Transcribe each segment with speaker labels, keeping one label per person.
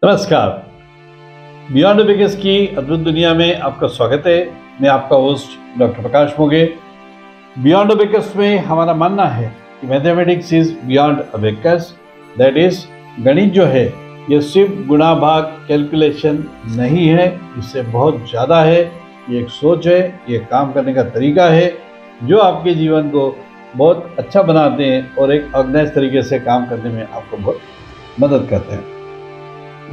Speaker 1: नमस्कार। Beyond abacus की अद्भुत दुनिया में आपका स्वागत है। मैं आपका होस्ट डॉक्टर प्रकाश मोगे। बियॉन्ड अबेकस में हमारा मानना है कि mathematics is beyond abacus, that is गणित जो है ये सिर्फ गुणा भाग कैलकुलेशन नहीं है, इससे बहुत ज़्यादा है। ये एक सोच है, ये काम करने का तरीका है जो आपके जीवन को बहुत अच्छा बनाते हैं और एक ऑर्गेनाइज तरीके से काम करने में आपको बहुत मदद करते हैं।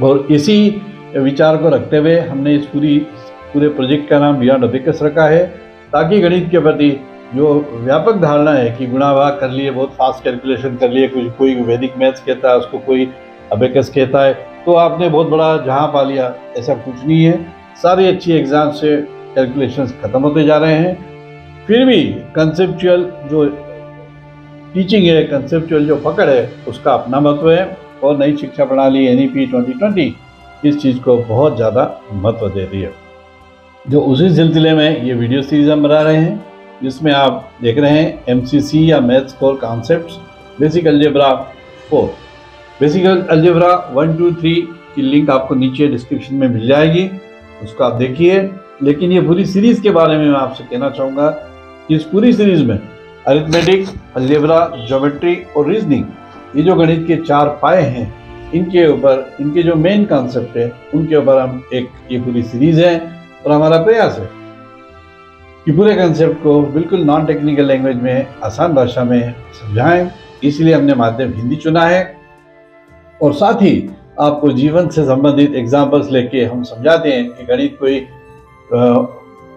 Speaker 1: और इसी विचार को रखते हुए हमने इस पूरे प्रोजेक्ट का नाम बियॉन्ड अबेकस रखा है, ताकि गणित के प्रति जो व्यापक धारणा है कि गुणा भाग कर लिए, बहुत फास्ट कैलकुलेशन कर लिए, कोई वैदिक मैथ्स कहता है उसको, कोई अबेकस कहता है, तो आपने बहुत बड़ा जहां पा लिया, ऐसा कुछ नहीं है। सारी अच्छी एग्जाम से कैलकुलेशंस खत्म होते जा रहे हैं, फिर भी कंसेप्चुअल जो टीचिंग है, कंसेप्चुअल जो पकड़ है, उसका अपना महत्व है। और नई शिक्षा प्रणाली NEP 2020 इस चीज़ को बहुत ज़्यादा महत्व दे रही है। जो उसी सिलसिले में ये वीडियो सीरीज हम बना रहे हैं, जिसमें आप देख रहे हैं MCC या maths core concepts, basic algebra 4, basic algebra 1, 2, 3 की लिंक आपको नीचे डिस्क्रिप्शन में मिल जाएगी, उसको आप देखिए। लेकिन ये पूरी सीरीज़ के बारे में मैं आपसे कहना चाहूँगा कि इस पूरी सीरीज़ में अरिथमेटिक, अलजेब्रा, ज्योमेट्री और रीजनिंग, ये जो गणित के 4 पाए हैं, इनके ऊपर, इनके जो मेन कॉन्सेप्ट है, उनके ऊपर हम ये पूरी सीरीज है। और हमारा प्रयास है कि पूरे कॉन्सेप्ट को बिल्कुल नॉन टेक्निकल लैंग्वेज में, आसान भाषा में समझाएं। इसलिए हमने माध्यम हिंदी चुना है और साथ ही आपको जीवन से संबंधित एग्जाम्पल्स लेके हम समझाते हैं कि गणित कोई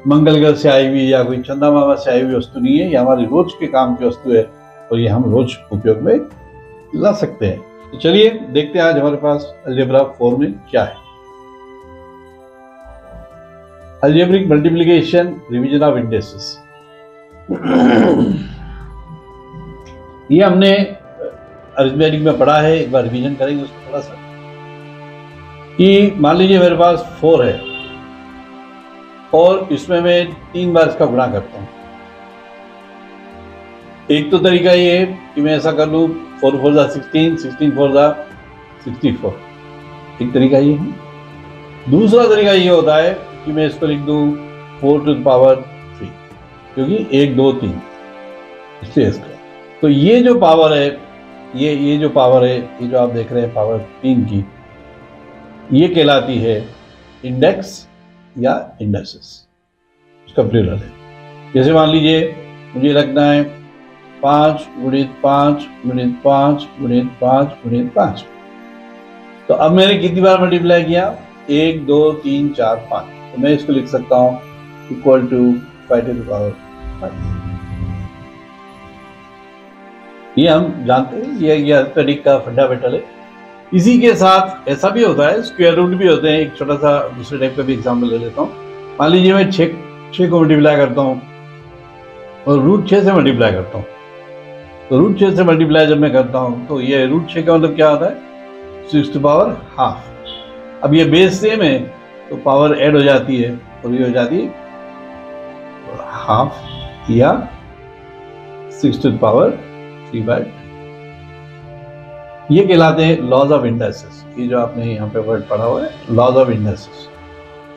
Speaker 1: मंगल ग्रह से आई हुई या कोई चंदा मामा से आई हुई वस्तु नहीं है, ये हमारे रोज के काम की वस्तु है और ये हम रोज उपयोग में ला सकते हैं। तो चलिए देखते हैं आज हमारे पास अलजेब्रा 4 में क्या है। Algebraic multiplication, revision of indexes. ये हमने अरिथमेटिक में पढ़ा है, एक बार रिवीजन करेंगे उसको थोड़ा सा। कि मान लीजिए मेरे पास 4 है और इसमें मैं 3 बार इसका गुणा करता हूं। एक तो तरीका ये है कि मैं ऐसा कर लूँ 4 4 16, 16 4 64, एक तरीका ये है। दूसरा तरीका ये होता है कि मैं इसको लिख दूँ 4 to the power 3, क्योंकि 1 2 3 इसलिए इसका। तो ये जो पावर है, ये जो पावर है, ये जो आप देख रहे हैं पावर 3 की, ये कहलाती है इंडेक्स या इंडेक्सेस, उसका प्लूरल है। जैसे मान लीजिए मुझे रखना है 5 गुणित 5 गुणित 5 गुणित 5 गुणित 5, तो अब मैंने कितनी बार मल्टीप्लाई किया? 1 2 3 4 5, तो मैं इसको लिख सकता हूँ equal to 5 to the power 5। ये हम जानते हैं, ये अरिथमेटिक का फंडामेंटल है। इसी के साथ ऐसा भी होता है, स्क्वायर रूट भी होते हैं। एक छोटा सा दूसरे टाइप का भी एग्जाम्पल ले लेता हूँ। मान लीजिए मैं 6 को मल्टीप्लाई करता हूँ और रूट 6 से मल्टीप्लाई करता हूँ। तो रूट 6 से मल्टीप्लाई जब मैं करता हूँ तो ये रूट 6 का मतलब क्या होता है? 6 to the power हाफ। अब ये बेस सेम है तो पावर ऐड हो जाती है और ये हो जाती है हाफ या 6 to the power 3/2। ये कहलाते हैं लॉज ऑफ इंडेक्सेस। ये जो आपने यहाँ पे वर्ड पढ़ा हुआ है, लॉज ऑफ इंडेक्सेस।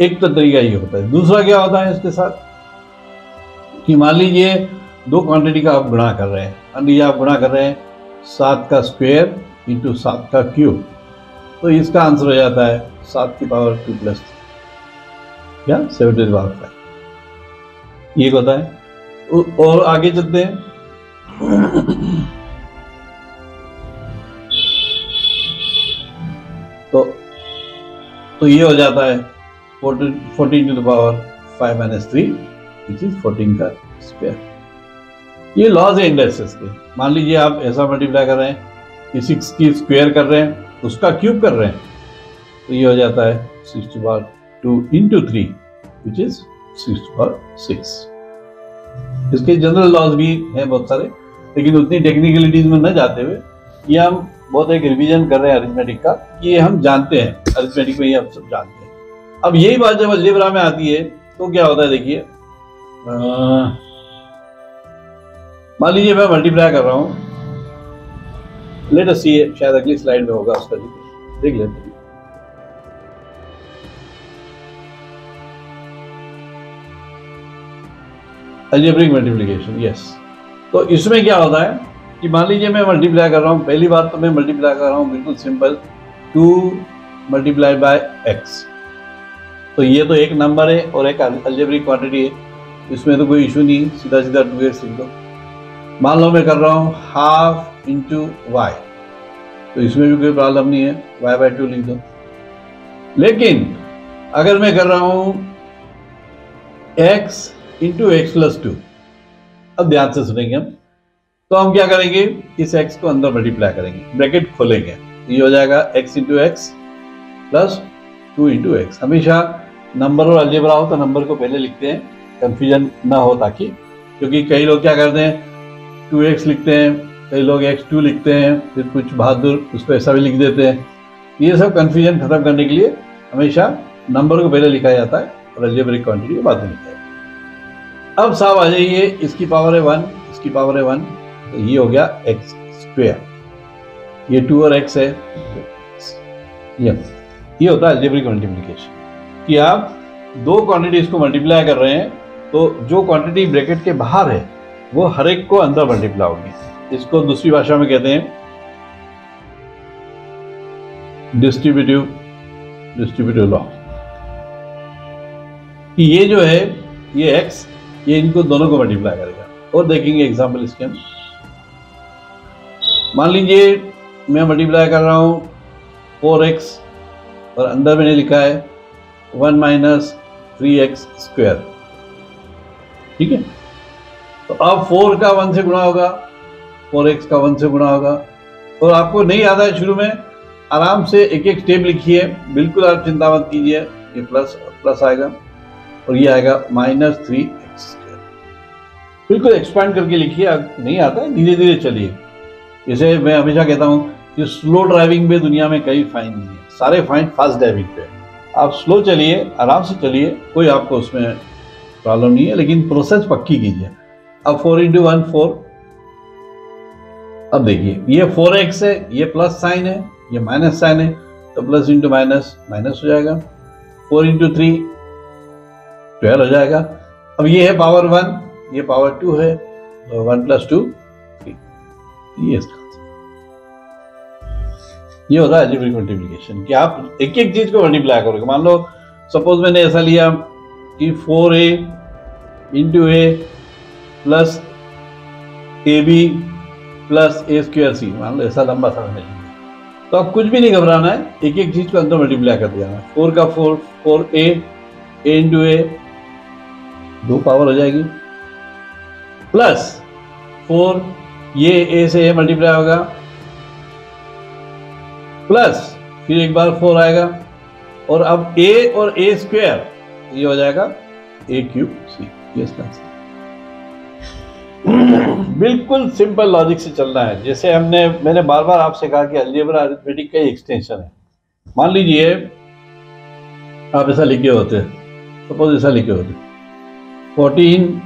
Speaker 1: एक तो तरीका ये होता है। दूसरा क्या होता है इसके साथ कि मान लीजिए 2 क्वांटिटी का आप गुणा कर रहे हैं। मान लीजिए आप गुणा कर रहे हैं 7 का स्क्वायर इंटू 7 का क्यूब, तो इसका आंसर हो जाता है 7 की पावर 2 + 3 या 7 to the power 5। ये होता है। और आगे चलते हैं। तो ये हो जाता है 14 to the power 5 - 3 which is 14 का स्क्वायर। ये लॉज है इंडेक्सेस के। मान लीजिए आप ऐसा मल्टीप्लाई कर रहे हैं कि 6 की स्क्वायर कर रहे हैं, उसका क्यूब कर रहे हैं, तो ये हो जाता है 6 to the power 2 into 3 which is 6 to the power 6। इसके जनरल लॉज भी हैं बहुत सारे, लेकिन उतनी टेक्निकलिटीज में न जाते हुए ये हम बहुत एक रिवीजन कर रहे हैं अरिथमेटिक का। ये हम जानते हैं, अरिथमेटिक में ये हम सब जानते हैं। अब यही बात जब अलजेब्रा में आती है तो क्या होता है, देखिए मान लीजिए मैं मल्टीप्लाई कर रहा हूँ, लेट अस सी, शायद अगली स्लाइड में होगा उसका जिक्र, देख लेते हैं। Algebraic multiplication, yes. तो इसमें क्या होता है कि मान लीजिए मैं मल्टीप्लाई कर रहा हूँ, पहली बात तो मैं मल्टीप्लाई कर रहा हूँ बिल्कुल सिंपल, 2 मल्टीप्लाई बाय एक्स। तो ये तो एक नंबर है और एक अलजेब्रिक क्वांटिटी है, इसमें तो कोई इशू नहीं, सीधा सीधा 2x लिख दो। मान लो मैं कर रहा हूँ हाफ इंटू वाई, तो इसमें भी कोई प्रॉब्लम नहीं है, y/2 लिख दो। लेकिन अगर मैं कर रहा हूँ x इंटू एक्स प्लस 2, अब ध्यान से सुनेंगे हम, तो हम क्या करेंगे, इस x को अंदर मल्टीप्लाई करेंगे, ब्रैकेट खोलेंगे, ये हो जाएगा x into x plus 2 into x. हमेशा नंबर और अलजेब्रा हो तो नंबर को पहले लिखते हैं, कंफ्यूजन ना हो ताकि, क्योंकि कई लोग क्या करते हैं 2x लिखते हैं, कई लोग x2 लिखते हैं, फिर कुछ बहादुर उसको ऐसा भी लिख देते हैं। ये सब कंफ्यूजन खत्म करने के लिए हमेशा नंबर को पहले लिखा जाता है और अलजेब्रिक क्वांटिटी को बाद में लिखा जाता है। अब साहब आ जाइए, इसकी पावर है 1, इसकी पावर है 1, तो ये हो गया एक्स स्क्वायर, ये 2 और x है, ये होता है अलजेब्रिक मल्टीप्लिकेशन, कि आप दो क्वांटिटीज को मल्टीप्लाई कर रहे हैं तो जो क्वांटिटी ब्रैकेट के बाहर है वो हर एक को अंदर मल्टीप्लाई होगी। इसको दूसरी भाषा में कहते हैं डिस्ट्रीब्यूटिव लॉ। कि ये जो है ये x, ये इनको दोनों को मल्टीप्लाई करेगा। और देखेंगे एग्जांपल इसके हम, मान लीजिए मैं मल्टीप्लाई कर रहा हूं 4x और अंदर मैंने लिखा है 1 माइनस 3x स्क्वायर, ठीक है। तो अब 4 का 1 से गुणा होगा, 4x का 1 से गुणा होगा, और आपको नहीं आता है शुरू में, आराम से एक एक स्टेप लिखिए, बिल्कुल आप चिंता मत कीजिए, ये प्लस आएगा और ये आएगा माइनस 3x स्क्वायर। बिल्कुल एक्सपांड करके लिखिए, नहीं आता है धीरे धीरे चलिए। जैसे मैं हमेशा कहता हूँ कि स्लो ड्राइविंग में दुनिया में कई फाइन नहीं है, सारे फाइन फास्ट ड्राइविंग पे। आप स्लो चलिए, आराम से चलिए, कोई आपको उसमें प्रॉब्लम नहीं है, लेकिन प्रोसेस पक्की कीजिए। अब 4 इंटू 1 4, अब देखिए ये 4x है, ये प्लस साइन है, ये माइनस साइन है, तो प्लस इंटू माइनस माइनस हो जाएगा। 4 इंटू 3 12 हो जाएगा। अब ये है पावर 1, ये पावर 2 है, तो 1 प्लस 2 3, ये इसका ये होता है अलजेब्रिक मल्टीप्लिकेशन, कि आप एक एक चीज को मल्टीप्लाई करोगे। मान लो सपोज मैंने ऐसा लिया कि 4a इंटू ए प्लस AB प्लस ए स्क्वायर सी, मान लो ऐसा लंबा सा मैंने लिया, तो आप कुछ भी नहीं घबराना है, एक एक चीज को अंदर मल्टीप्लाई कर दिया। 4 का 4a इंटू ए, 2 पावर हो जाएगी, प्लस 4 ये a से a मल्टीप्लाई होगा, प्लस फिर एक बार 4 आएगा, और अब a और a स्क्वायर, ये हो जाएगा a क्यूब c। ये इसका बिल्कुल सिंपल लॉजिक से चलना है। जैसे मैंने बार बार आपसे कहा कि अलजेब्रा अरिथमेटिक का एक्सटेंशन है। मान लीजिए आप ऐसा लिखे होते, सपोज ऐसा लिखे होते 14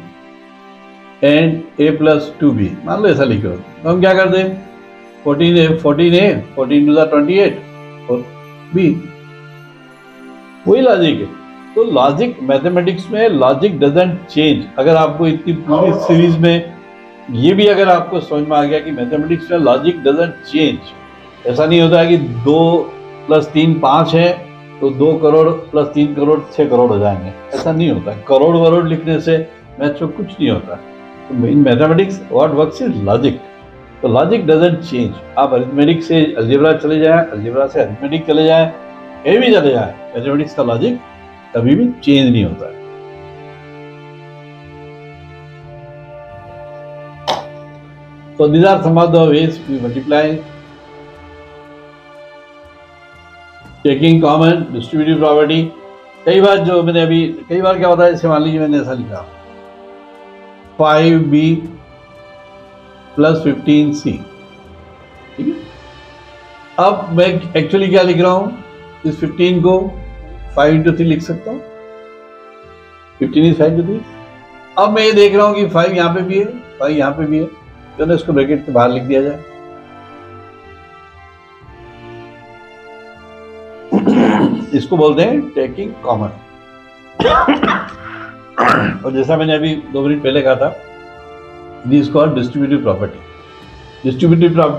Speaker 1: एंड a प्लस 2b, मान लो ऐसा लिखे होते, तो हम क्या करते, 14a 14 टू द 28 और b, वही लॉजिक है। तो लॉजिक मैथमेटिक्स में लॉजिक डजंट चेंज। अगर आपको इतनी पूरी सीरीज में ये भी अगर आपको समझ में आ गया कि मैथमेटिक्स में लॉजिक डजंट चेंज, ऐसा नहीं होता है कि 2 + 3 5 है तो 2 करोड़ + 3 करोड़ 6 करोड़ हो जाएंगे, ऐसा नहीं होता। करोड़ वरोड़ लिखने से मैथ्स में कुछ नहीं होता। तो in mathematics what works is logic, तो लॉजिक डजंट चेंज। आप अरिथमेटिक से अलजेब्रा चले जाएं, अलजेब्रा से अरिथमेटिक चले जाएं, कहीं भी चले जाएं, मैथमेटिक्स का लॉजिक कभी भी चेंज नहीं होता है। So these are some of the ways we multiply, taking common distributive property। कई बार जो मैंने अभी कई बार क्या होता है, जैसे मान लीजिए मैंने ऐसा लिखा 5b + 15c, ठीक है। अब मैं एक्चुअली क्या लिख रहा हूं, इस 15 को 5 इंटू 3 लिख सकता हूं, 15 इज 5 इंटू 3। अब मैं ये देख रहा हूं कि 5 यहां पे भी है, 5 यहां पे भी है, तो इसको ब्रैकेट के बाहर लिख दिया जाए। इसको बोलते हैं टेकिंग कॉमन। और जैसा मैंने अभी 2 मिनट पहले कहा था, this called distributive property.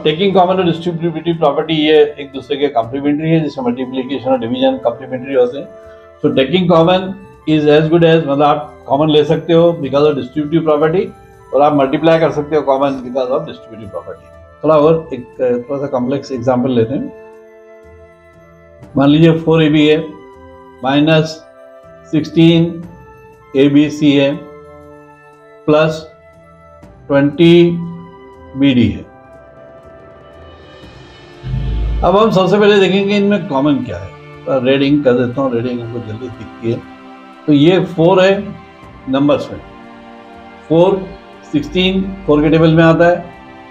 Speaker 1: Taking common और डिस्ट्रीब्यूटिव प्रॉपर्टी ये एक दूसरे के कॉम्प्लीमेंट्री है, जिसमें मल्टीप्लिकेशन और डिवीजन कॉम्प्लीमेंट्री होते हैं। So taking common is as good as, मतलब आप कॉमन ले सकते हो बिकॉज ऑफ डिस्ट्रीब्यूटिव प्रॉपर्टी, और आप मल्टीप्लाई कर सकते हो common because of distributive property. थोड़ा और एक थोड़ा सा कॉम्प्लेक्स एग्जाम्पल लेते हैं। मान लीजिए 4ab है माइनस 16abc है प्लस 20bd है। अब हम सबसे पहले देखेंगे इनमें कॉमन क्या है। तो रेडिंग कर देता हूँ, रेडिंग हमको जल्दी दिखती है। तो ये 4 है नंबर्स में, 4 16 4 के टेबल में आता है,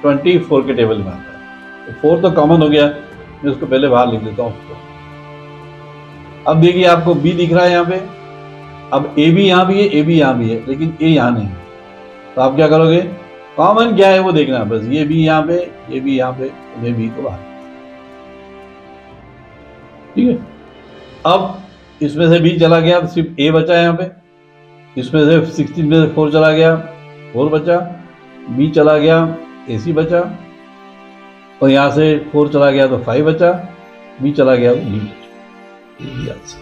Speaker 1: 20 4 के टेबल में आता है। तो 4 तो कॉमन हो गया, मैं उसको पहले बाहर लिख देता हूँ उसको। अब देखिए आपको b दिख रहा है यहाँ पे, अब a भी यहाँ भी है, a भी यहाँ भी है, लेकिन a यहाँ नहीं है। तो आप क्या करोगे, कॉमन क्या है वो देखना है बस। ये b यहाँ पे, ये भी यहाँ पे, ये b को बाहर, ठीक है। अब इसमें से b चला गया, सिर्फ a बचा है यहाँ पे। इसमें से 16 में से 4 चला गया, 4 बचा, b चला गया, ac बचा, और यहाँ से 4 चला गया तो 5 बचा, b चला गया तो b बचा।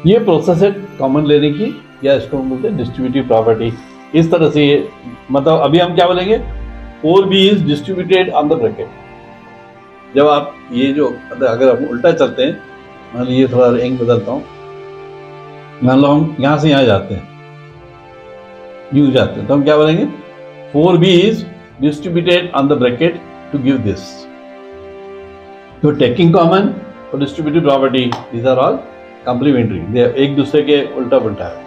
Speaker 1: ये प्रोसेस है कॉमन लेने की, या इसको हम बोलते हैं डिस्ट्रीब्यूटिव प्रॉपर्टी। इस तरह से ये मतलब अभी हम क्या बोलेंगे, 4b is distributed on the bracket. जब आप ये जो अगर हम उल्टा चलते हैं, मान लीजिए थोड़ा एंग बदलता हूँ, मान लो हम यहाँ से यहाँ जाते हैं, यूं जाते हैं, तो हम क्या बोलेंगे, 4b is distributed on the bracket to give this. तो टेकिंग कॉमन और distributive property, these are all complementary, एक दूसरे के उल्टा पुल्टा है।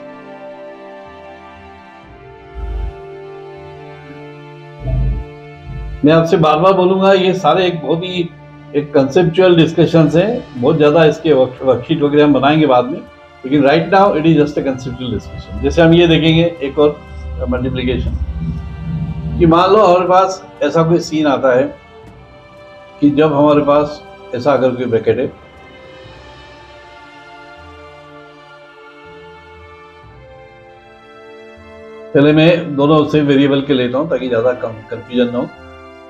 Speaker 1: मैं आपसे बार बार बोलूंगा, ये सारे एक बहुत ही एक कंसेप्चुअल डिस्कशंस हैं, बहुत ज्यादा इसके वर्कशीट वगैरह हम बनाएंगे बाद में, लेकिन right now it is just a conceptual discussion. जैसे हम ये देखेंगे एक और मल्टीप्लिकेशन, कि मान लो हमारे पास ऐसा कोई सीन आता है कि जब हमारे पास ऐसा अगर कोई ब्रैकेट है, पहले मैं दोनों से वेरिएबल के लेता हूं ताकि ज्यादा कंफ्यूजन ना हो।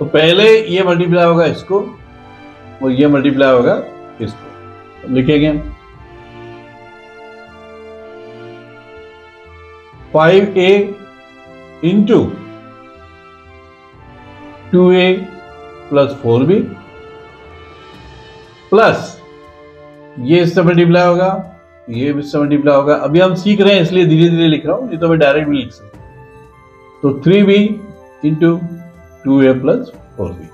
Speaker 1: तो पहले ये मल्टीप्लाई होगा इसको, और ये मल्टीप्लाई होगा इसको। लिखेंगे 5a into 2a plus 4b plus ये इससे मल्टीप्लाई होगा, ये इससे मल्टीप्लाई होगा। अभी हम सीख रहे हैं इसलिए धीरे धीरे लिख रहा हूं, नहीं तो मैं डायरेक्ट भी लिख सकता हूं। तो 3b into 2a plus 4b।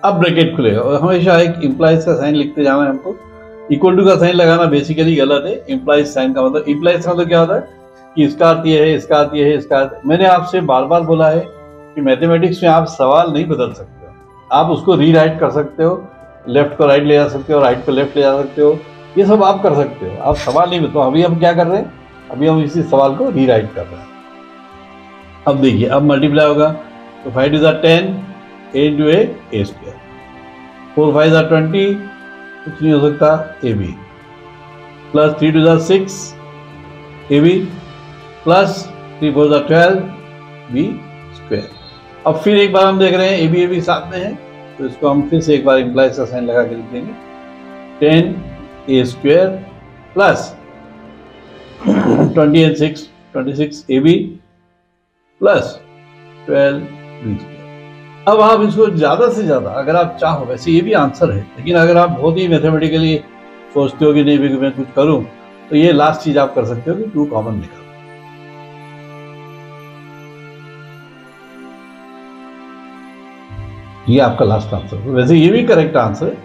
Speaker 1: अब ब्रैकेट खुलेगा, और हमेशा एक इंप्लाइज का साइन लिखते जाना है हमको। इक्वल टू का साइन लगाना बेसिकली गलत है। इंप्लाइज साइन का मतलब, इंप्लाइज का मतलब क्या होता है कि इसका अर्थ ये है, इसका अर्थ ये है, इसका अर्थ। मैंने आपसे बार बार बोला है कि मैथमेटिक्स में आप सवाल नहीं बदल सकते हो, आप उसको रीराइट कर सकते हो, लेफ्ट को राइट ले जा सकते हो, राइट को लेफ्ट ले जा सकते हो, ये सब आप कर सकते हो, आप सवाल नहीं बताओ। अभी हम क्या कर रहे हैं, अभी हम इसी सवाल को रीराइट कर रहे हैं। अब देखिए, अब मल्टीप्लाई होगा तो 5 2 10 a इंटू a स्क्वायर, 4 5 20, कुछ नहीं हो सकता, ab plus 3 2 6 ab plus 3 4 12 b square. अब फिर एक बार हम देख रहे हैं ab ab साथ में है, तो इसको हम फिर से एक बार इंप्लाइज का साइन लगा के लिख देंगे, 10a square plus 20 and 6 26 ab plus 12 b square. अब आप इसको ज्यादा से ज्यादा अगर आप चाहो, वैसे ये भी आंसर है, लेकिन अगर आप बहुत ही मैथमेटिकली सोचते हो कि नहीं मैं कुछ करूं, तो ये लास्ट चीज आप कर सकते हो कि 2 कॉमन निकालो। ये आपका लास्ट आंसर है। वैसे ये भी करेक्ट आंसर है,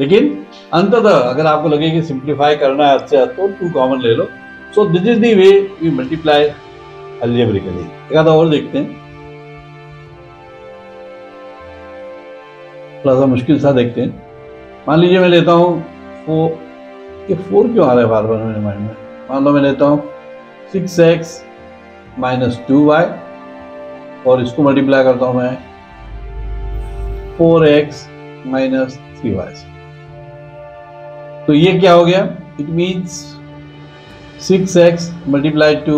Speaker 1: लेकिन अंततः अगर आपको लगे कि सिंप्लीफाई करना है अच्छे तो 2 कॉमन ले लो। So this is the way we multiply algebraically. एक आधा और देखते हैं, थोड़ा सा मुश्किल सा देखते हैं। मान लीजिए मैं लेता हूँ 4, ये 4 क्यों आ रहा है बार बार मेरे माइंड में। मान लो मैं लेता हूँ 6x माइनस 2y, और इसको मल्टीप्लाई करता हूँ मैं 4x माइनस 3y से। तो ये क्या हो गया, it means 6x multiplied to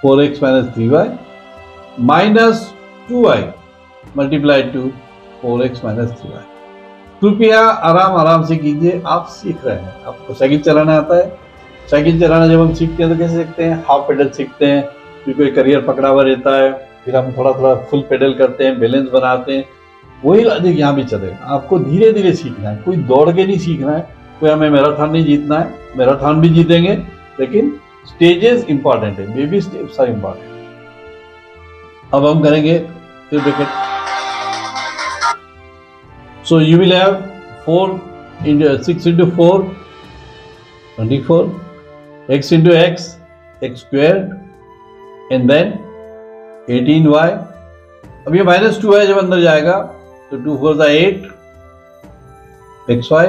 Speaker 1: 4x minus 3y minus 2y multiplied to 4x minus 3y। कृपया आराम आराम से कीजिए, आप सीख रहे हैं। आपको साइकिल चलाना आता है, साइकिल चलाना जब हम सीखते हैं तो कैसे सीखते हैं? हाफ पेडल सीखते हैं, फिर कोई करियर पकड़ा हुआ रहता है, फिर हम थोड़ा थोड़ा फुल पेडल करते हैं, बैलेंस बनाते हैं। वही लॉजिक यहाँ भी चलेगा। आपको धीरे धीरे सीखना है, कोई दौड़ के नहीं सीखना है, कोई हमें मैराथन नहीं जीतना है। मैराथन भी जीतेंगे लेकिन स्टेजेस इंपॉर्टेंट है, बेबी स्टेप्स आर इंपॉर्टेंट। अब हम करेंगे फिर bracket. So you will have 6 into 4 24, x into x squared and then 18y। अब ये -2y जब अंदर जाएगा तो 2 4 8 xy।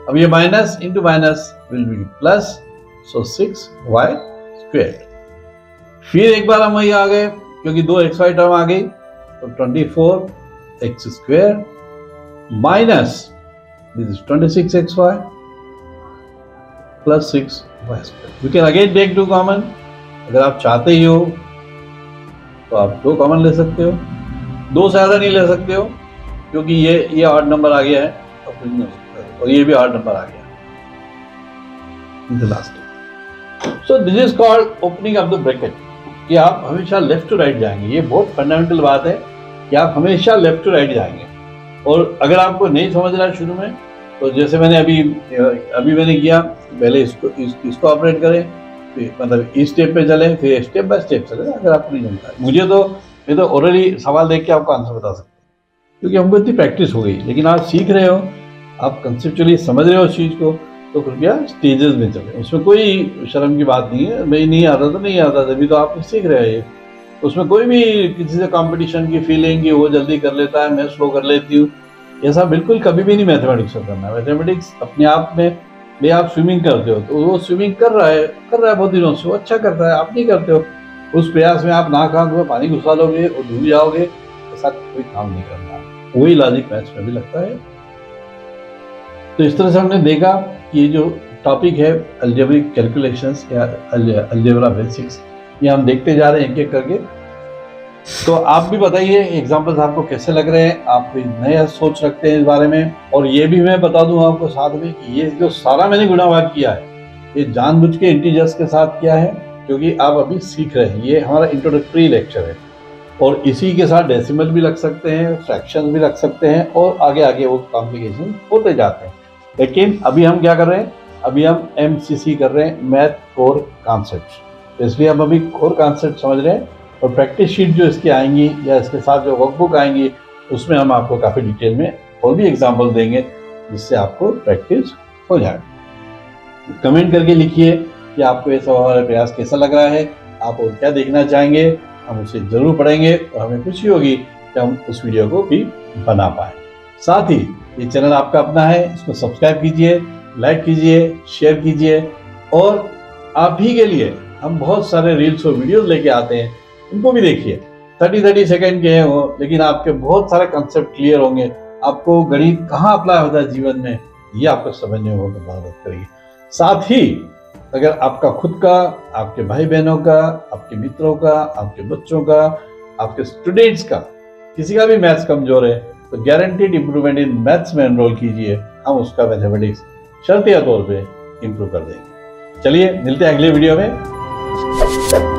Speaker 1: अब ये minus into minus will be plus, so 6y square. फिर एक बार हम वही आ गए क्योंकि 2 xy टर्म आ गई, तो 24x square minus this is 26xy plus 6y square. You can again take 2 common. अगर आप चाहते ही हो तो आप 2 कॉमन ले सकते हो, 2 से ज़्यादा नहीं ले सकते हो क्योंकि ये ऑड नंबर आ गया है और ये भी ऑड नंबर आ गया in the last. So this is called opening of the bracket, कि आप हमेशा लेफ्ट टू राइट जाएंगे। ये बहुत फंडामेंटल बात है कि आप हमेशा लेफ्ट टू राइट जाएंगे। और अगर आपको नहीं समझ रहा है शुरू में, तो जैसे मैंने अभी मैंने किया, पहले इसको ऑपरेट करें, मतलब इस स्टेप पे चलें, फिर स्टेप बाय स्टेप चलें। अगर आपको नहीं जानता है, मैं तो ऑलरेडी सवाल देख के आपको आंसर बता सकता हूँ क्योंकि हमको इतनी प्रैक्टिस हो गई। लेकिन आप सीख रहे हो, आप कंसेप्चुअली समझ रहे हो उस चीज़ को, तो कृपया स्टेजेस में चले। उसमें कोई शर्म की बात नहीं है। मैं नहीं आता तो नहीं आता, तभी तो आप सीख रहे हैं। उसमें कोई भी किसी से कंपटीशन की फीलिंग कि वो जल्दी कर लेता है, मैं स्लो कर लेती हूँ, ऐसा बिल्कुल कभी भी नहीं मैथमेटिक्स में करना है। मैथमेटिक्स अपने आप में, आप स्विमिंग करते हो तो वो स्विमिंग कर रहा है बहुत दिनों से, वो अच्छा करता है, आप नहीं करते हो। उस प्रयास में आप नाक में पानी घुसा लोगे और डूब जाओगे, ऐसा कोई काम नहीं करना। वही लॉजिक मैथ्स में भी लगता है। तो इस तरह से हमने देखा कि ये जो टॉपिक है अलजेब्रिक कैलकुलेशंस या अलजेब्रा बेसिक्स, ये हम देखते जा रहे हैं एक एक करके। तो आप भी बताइए एग्जाम्पल्स आपको कैसे लग रहे हैं, आप कोई नया सोच रखते हैं इस बारे में। और ये भी मैं बता दूं आपको साथ में कि ये जो सारा मैंने गुणावाग किया है, ये जानबूझ के इंटीजर्स के साथ किया है क्योंकि आप अभी सीख रहे हैं। ये हमारा इंट्रोडक्टरी लेक्चर है और इसी के साथ डेसिमल भी लग सकते हैं, फ्रैक्शन भी लग सकते हैं और आगे आगे वो कॉम्प्लिकेशन होते जाते हैं। लेकिन अभी हम क्या कर रहे हैं? अभी हम MCC कर रहे हैं, मैथ कोर कॉन्सेप्ट। तो इसलिए हम अभी कोर कॉन्सेप्ट समझ रहे हैं और प्रैक्टिस शीट जो इसकी आएंगी या इसके साथ जो वर्कबुक आएंगी, उसमें हम आपको काफ़ी डिटेल में और भी एग्जाम्पल देंगे जिससे आपको प्रैक्टिस हो जाए। कमेंट करके लिखिए कि आपको ये सब हमारा प्रयास कैसा लग रहा है, आप और क्या देखना चाहेंगे। हम उसे जरूर पढ़ेंगे और हमें खुशी होगी कि हम उस वीडियो को भी बना पाए। साथ ही ये चैनल आपका अपना है, इसको सब्सक्राइब कीजिए, लाइक कीजिए, शेयर कीजिए। और आप ही के लिए हम बहुत सारे रील्स और वीडियोस लेके आते हैं, उनको भी देखिए। 30-30 सेकेंड के हैं वो, लेकिन आपके बहुत सारे कंसेप्ट क्लियर होंगे। आपको गणित कहाँ अप्लाई होता है जीवन में, ये आपको समझने में बहुत मदद करेगी। साथ ही अगर आपका खुद का, आपके भाई बहनों का, आपके मित्रों का, आपके बच्चों का, आपके स्टूडेंट्स का, किसी का भी मैथ्स कमजोर है, तो गारंटीड इंप्रूवमेंट इन मैथ्स में एनरोल कीजिए। हम उसका मैथमेटिक्स शर्तिया तौर पे इंप्रूव कर देंगे। चलिए मिलते हैं अगले वीडियो में।